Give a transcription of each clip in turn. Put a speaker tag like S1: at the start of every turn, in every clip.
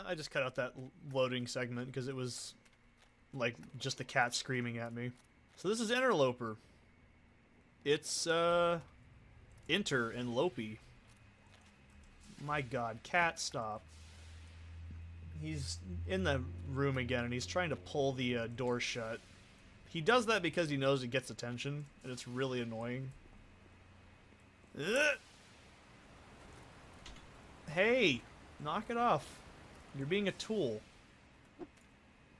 S1: I just cut out that loading segment because it was like just the cat screaming at me. So this is Interloper. It's Inter and Lope. My god, cat, stop. He's in the room again and he's trying to pull the door shut. He does that because he knows it gets attention and it's really annoying. Ugh. Hey, knock it off. You're being a tool.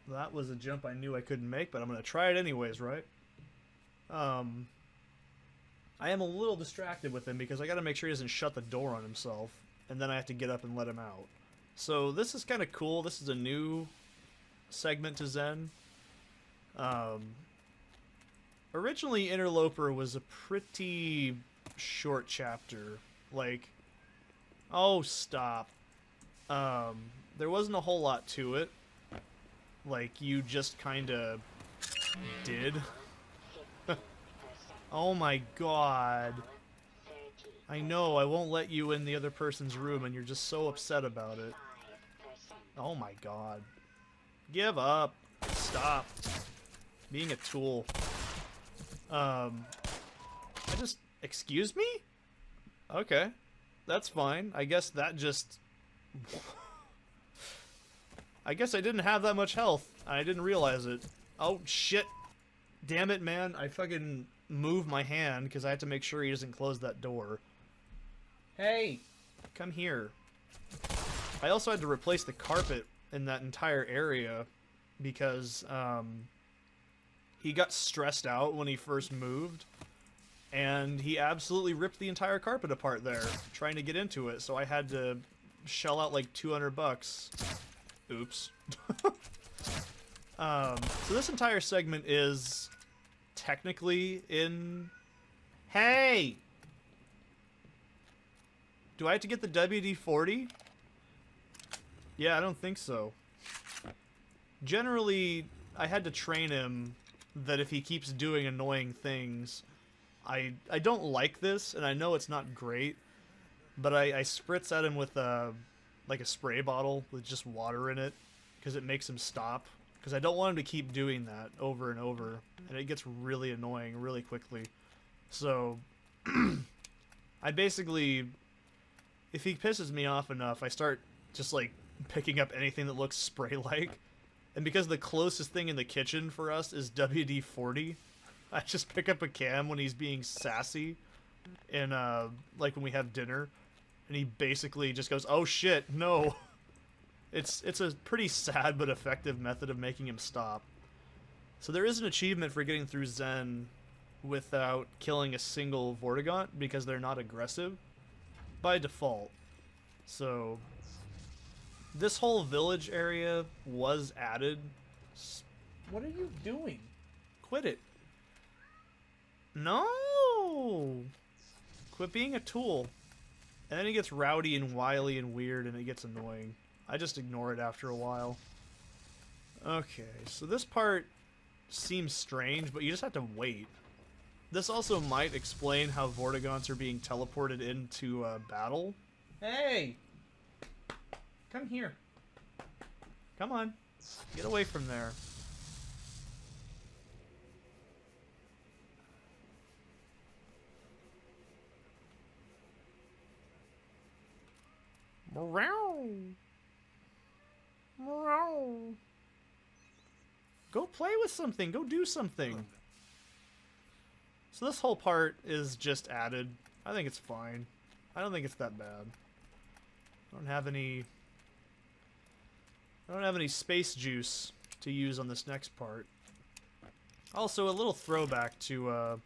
S1: That was a jump I knew I couldn't make, but I'm gonna try it anyways, right? I am a little distracted with him because I gotta make sure he doesn't shut the door on himself, and then I have to get up and let him out. So this is kind of cool. This is a new segment to Xen. Originally, Interloper was a pretty short chapter. Like, oh, stop. There wasn't a whole lot to it. Like, you just kinda did. Oh my god. I know, I won't let you in the other person's room and you're just so upset about it. Oh my god. Give up. Stop. Being a tool. Excuse me? Okay. That's fine. I guess that just... I guess I didn't have that much health. I didn't realize it. Oh, shit. Damn it, man. I fucking moved my hand because I had to make sure he doesn't close that door. Hey! Come here. I also had to replace the carpet in that entire area because, he got stressed out when he first moved, and he absolutely ripped the entire carpet apart there, trying to get into it, so I had to shell out like $200. Oops. So this entire segment is technically in... Hey! Do I have to get the WD-40? Yeah, I don't think so. Generally, I had to train him that if he keeps doing annoying things, I don't like this, and I know it's not great, but I spritz at him with like a spray bottle with just water in it, because it makes him stop. Because I don't want him to keep doing that over and over, and it gets really annoying really quickly. So, I basically, if he pisses me off enough, I start just like picking up anything that looks spray-like. And because the closest thing in the kitchen for us is WD-40, I just pick up a cam when he's being sassy, and like when we have dinner, and he basically just goes, "Oh shit, no." It's a pretty sad but effective method of making him stop. So there is an achievement for getting through Xen without killing a single Vortigaunt because they're not aggressive by default. So this whole village area was added. What are you doing? Quit it. No! Quit being a tool. And then he gets rowdy and wily and weird and it gets annoying. I just ignore it after a while. Okay, so this part seems strange, but you just have to wait. This also might explain how Vortigaunts are being teleported into battle. Hey! Come here. Come on. Get away from there. Meow. Meow. Go play with something. Go do something. So this whole part is just added. I think it's fine. I don't think it's that bad. I don't have any space juice to use on this next part. Also, a little throwback to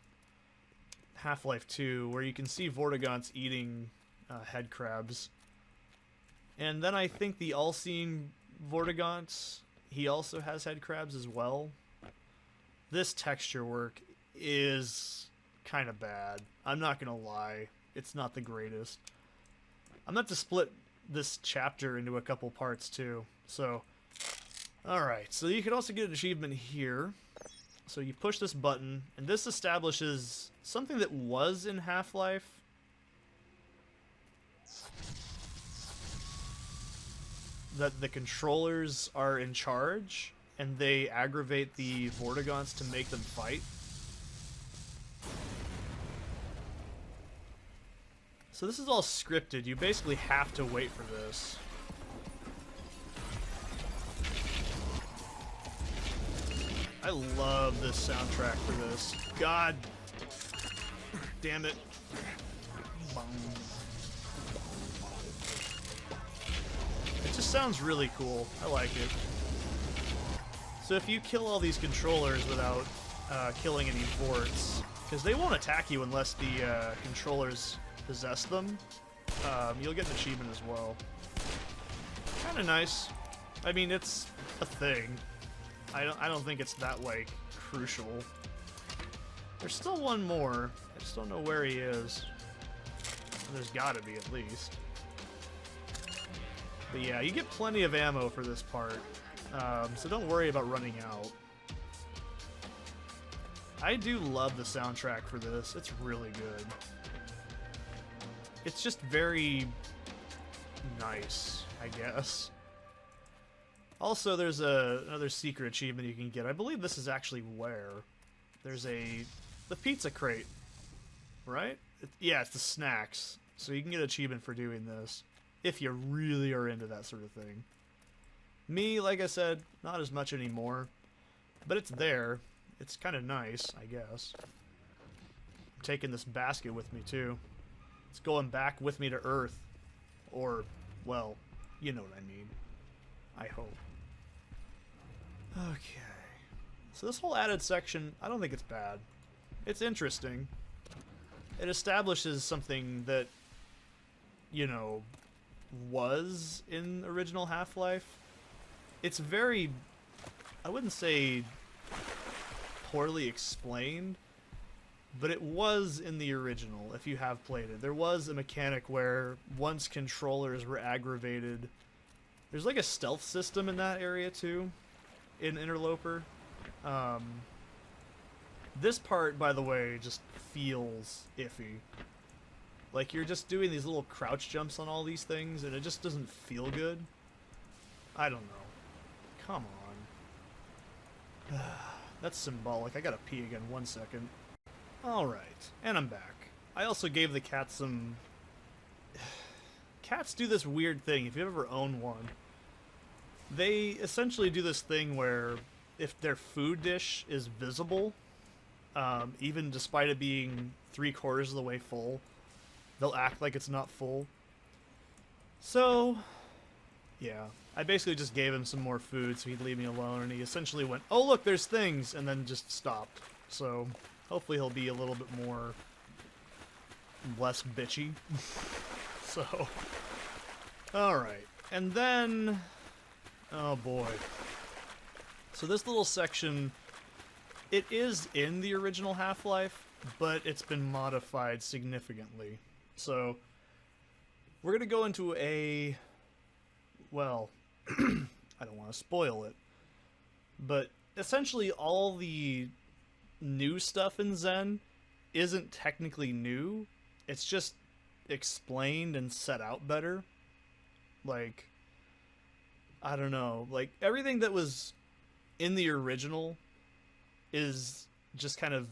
S1: Half-Life 2, where you can see Vortigaunts eating head crabs. And then I think the all-seeing Vortigaunt, he also has head crabs as well. This texture work is kind of bad. I'm not gonna lie. It's not the greatest. I'm going to split this chapter into a couple parts too. So, alright. So you can also get an achievement here. So you push this button, and this establishes something that was in Half-Life. that the controllers are in charge, and they aggravate the Vortigaunts to make them fight. So this is all scripted. You basically have to wait for this. I love this soundtrack for this. God damn it. It just sounds really cool. I like it. So if you kill all these controllers without killing any Vorts, because they won't attack you unless the controllers possess them, you'll get an achievement as well. Kind of nice. I mean, it's a thing. I don't think it's that, like, crucial. There's still one more. I just don't know where he is. There's gotta be, at least. But yeah, you get plenty of ammo for this part, so don't worry about running out. I do love the soundtrack for this. It's really good. It's just very nice, I guess. Also, there's another secret achievement you can get. I believe this is actually where there's the pizza crate, right? Yeah, it's the snacks. So you can get an achievement for doing this if you really are into that sort of thing. Me, like I said, not as much anymore, but it's there. It's kind of nice, I guess. I'm taking this basket with me too. It's going back with me to Earth, or, well, you know what I mean. I hope. Okay. So this whole added section, I don't think it's bad. It's interesting. It establishes something that, you know, was in original Half-Life. It's very, I wouldn't say poorly explained, but it was in the original, if you have played it. There was a mechanic where once controllers were aggravated, there's like a stealth system in that area too, in Interloper. This part, by the way, just feels iffy. Like, you're just doing these little crouch jumps on all these things, and it just doesn't feel good. I don't know. Come on. That's symbolic. I gotta pee again. 1 second. Alright, and I'm back. I also gave the cat some... Cats do this weird thing, if you ever own one. They essentially do this thing where if their food dish is visible, even despite it being 3/4 of the way full, they'll act like it's not full. So, yeah. I basically just gave him some more food so he'd leave me alone, and he essentially went, oh look, there's things, and then just stopped. So, hopefully he'll be a little bit more... less bitchy. So... Alright. And then... oh boy. So this little section, it is in the original Half-Life, but it's been modified significantly. So, we're going to go into a... well, I don't want to spoil it, but essentially all the new stuff in Xen isn't technically new. It's just explained and set out better. Like, I don't know. Like, everything that was in the original is just kind of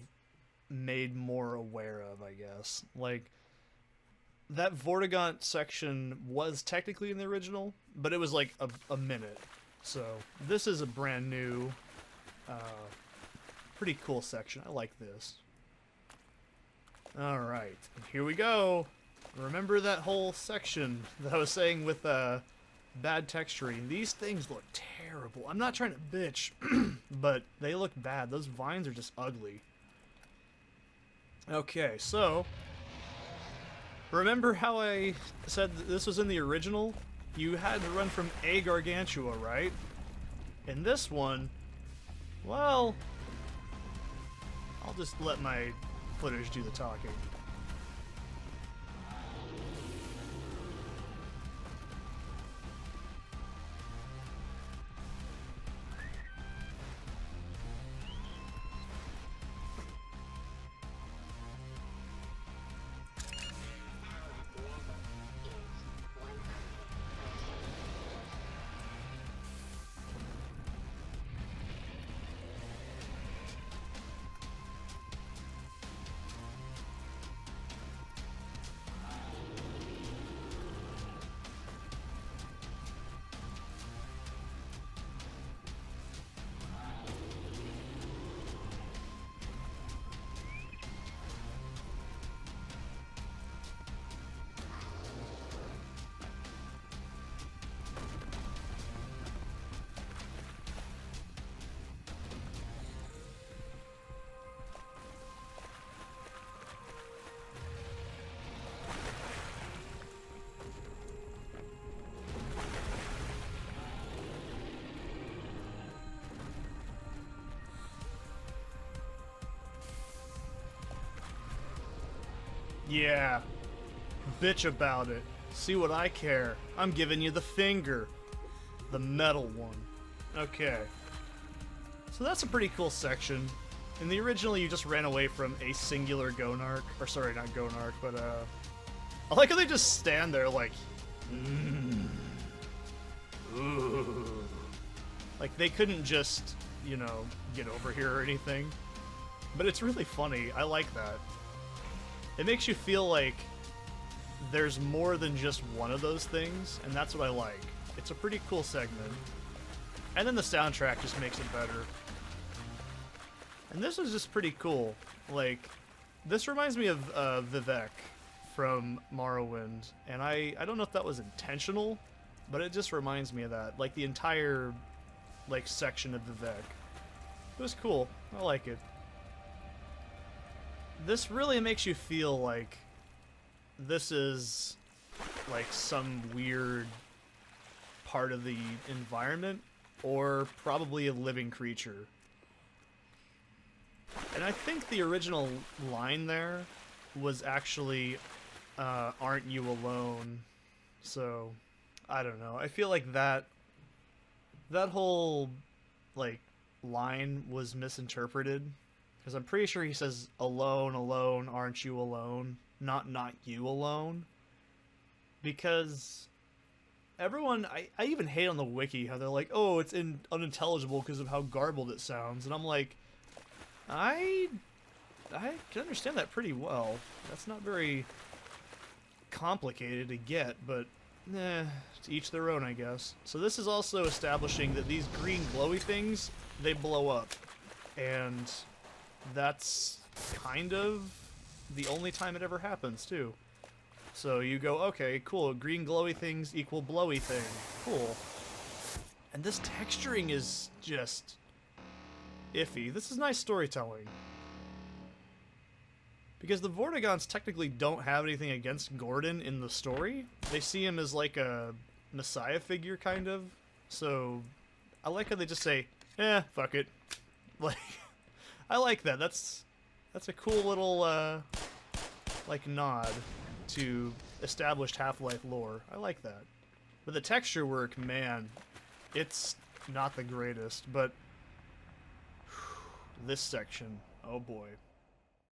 S1: made more aware of, I guess. Like, that Vortigaunt section was technically in the original, but it was like a minute. So, this is a brand new, pretty cool section. I like this. Alright, here we go. Remember that whole section that I was saying with bad texturing? These things look terrible. I'm not trying to bitch, but they look bad. Those vines are just ugly. Okay, so... remember how I said that this was in the original? You had to run from a Gargantua, right? In this one, well... I'll just let my footage do the talking. Yeah. Bitch about it. See what I care. I'm giving you the finger. The metal one. Okay. So that's a pretty cool section. In the original, you just ran away from a singular Gonarch. Or sorry, not Gonarch, but I like how they just stand there like... Ooh. Like, they couldn't just, you know, get over here or anything. But it's really funny. I like that. It makes you feel like there's more than just one of those things, and that's what I like. It's a pretty cool segment. And then the soundtrack just makes it better. And this is just pretty cool. Like, this reminds me of Vivek from Morrowind, and I don't know if that was intentional, but it just reminds me of that. Like, the entire, like, section of Vivek. It was cool. I like it. This really makes you feel like this is, like, some weird part of the environment, or probably a living creature. And I think the original line there was actually, aren't you alone? So, I don't know. I feel like that whole, like, line was misinterpreted. Because I'm pretty sure he says, alone, alone, aren't you alone? Not you alone. Because everyone, I even hate on the wiki how they're like, oh, it's unintelligible because of how garbled it sounds. And I'm like, I can understand that pretty well. That's not very complicated to get, but to each their own, I guess. So this is also establishing that these green glowy things, they blow up. And that's kind of the only time it ever happens, too. So you go, okay, cool, green glowy things equal blowy thing. Cool. And this texturing is just iffy. This is nice storytelling. Because the Vortigons technically don't have anything against Gordon in the story. They see him as like a messiah figure, kind of. So I like how they just say, fuck it. Like, I like that. That's a cool little, like, nod to established Half-Life lore. I like that. But the texture work, man, it's not the greatest, but this section, oh boy.